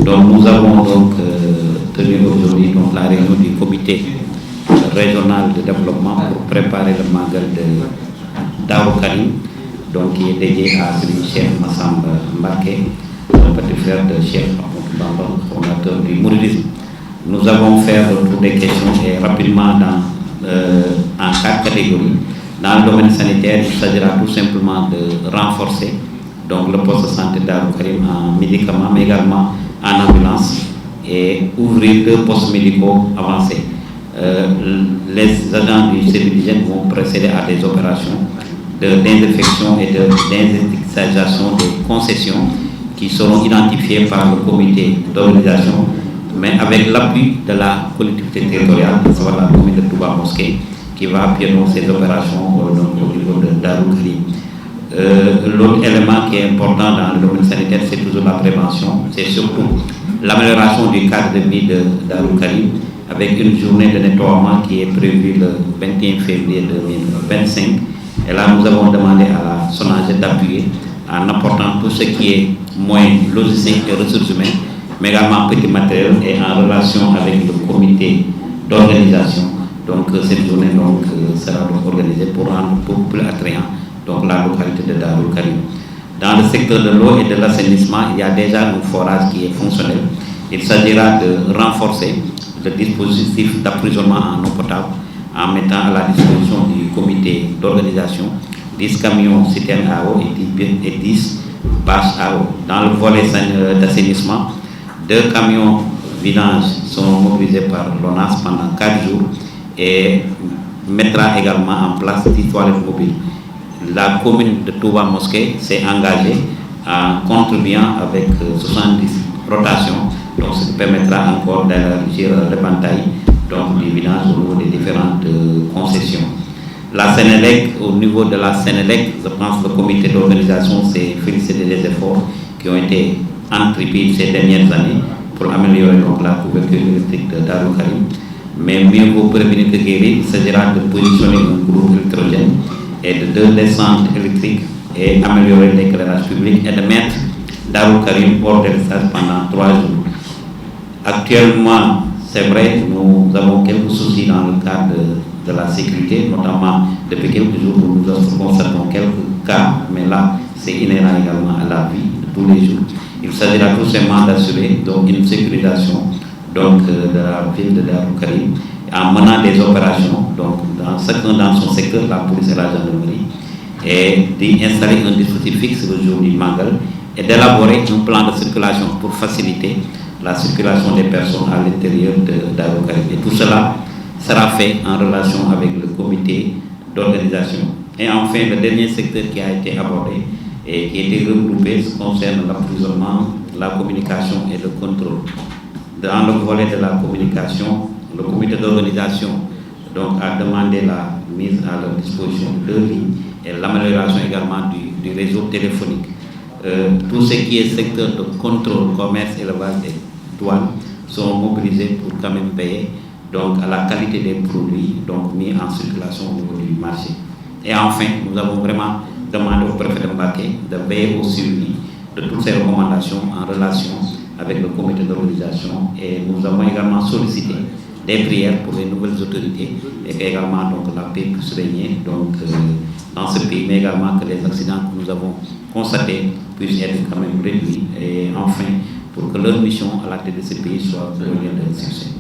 Donc nous avons donc tenu aujourd'hui donc la réunion du comité régional de développement pour préparer le Magal de Darou Karim, donc qui est dédié à celui Cheikh Massamba Mbacké, le petit frère de Cheikh Ahmadou Bamba, fondateur du mouridisme. Nous avons fait le tour des questions et rapidement en 4 catégories. Dans le domaine sanitaire, il s'agira tout simplement de renforcer donc le poste de santé Darou Karim en médicaments, mais également en ambulance, et ouvrir 2 postes médicaux avancés. Les agents du service d'hygiène vont procéder à des opérations de désinfection et de désinsectisation des concessions qui seront identifiées par le comité d'organisation, mais avec l'appui de la collectivité territoriale, à savoir la commune de Touba Mosquée, qui va appuyer ces opérations au niveau de Darou Karim. L'autre élément qui est important dans le domaine sanitaire, c'est toujours la prévention, c'est surtout l'amélioration du cadre de vie de Darou Karim, avec une journée de nettoiement qui est prévue le 21 février 2025. Et là, nous avons demandé à la SONAGED d'appuyer en apportant tout ce qui est moyens logistiques et ressources humaines, mais également petit matériel, et en relation avec le comité d'organisation. Donc cette journée sera donc organisée pour rendre beaucoup plus attrayant donc la localité de Darou Karim. Dans le secteur de l'eau et de l'assainissement, il y a déjà un forage qui est fonctionnel. Il s'agira de renforcer le dispositif d'approvisionnement en eau potable en mettant à la disposition du comité d'organisation 10 camions citernes à eau et 10 bâches à eau. Dans le volet d'assainissement, 2 camions vidange sont mobilisés par l'ONAS pendant 4 jours et mettra également en place 10 toilettes mobiles. La commune de Touba Mosquée s'est engagée en contribuant avec 70 rotations, donc ce qui permettra encore d'élargir l'éventail du vidange au niveau des différentes concessions. La Sénélec, au niveau de la Sénélec, je pense que le comité d'organisation s'est félicité des efforts qui ont été entrepris ces dernières années pour améliorer donc la couverture électrique de Darou Karim. Mais mieux vaut prévenir que guérir, il s'agira de positionner un groupe électrogène et de 2 descentes électriques et améliorer l'éclairage public et de mettre Darou Karim hors délestage pendant 3 jours. Actuellement, c'est vrai, nous avons quelques soucis dans le cadre de la sécurité, notamment depuis quelques jours où nous constatons quelques cas, mais là, c'est inhérent également à la vie de tous les jours. Il s'agira tout simplement d'assurer donc une sécurisation de la ville de Darou Karim en menant des opérations, donc chacun dans son secteur, la police et la gendarmerie, et d'installer un dispositif fixe le jour du Magal et d'élaborer un plan de circulation pour faciliter la circulation des personnes à l'intérieur de Darou Karim. Et tout cela sera fait en relation avec le comité d'organisation. Et enfin, le dernier secteur qui a été abordé et qui a été regroupé concerne l'approvisionnement, la communication et le contrôle. Dans le volet de la communication, le comité d'organisation a demandé la mise à leur disposition de 2 lignes et l'amélioration également du réseau téléphonique. Tout ce qui est secteur de contrôle, commerce, élevage et douane sont mobilisés pour quand même payer à la qualité des produits mis en circulation au niveau du marché. Et enfin, nous avons vraiment demandé au préfet de Mbacké de veiller au suivi de toutes ces recommandations en relation avec le comité d'organisation, et nous avons également sollicité des prières pour les nouvelles autorités et également la paix puisse régner dans ce pays, mais également que les accidents que nous avons constatés puissent être quand même réduits, et enfin pour que leur mission à la tête de ce pays soit de succès.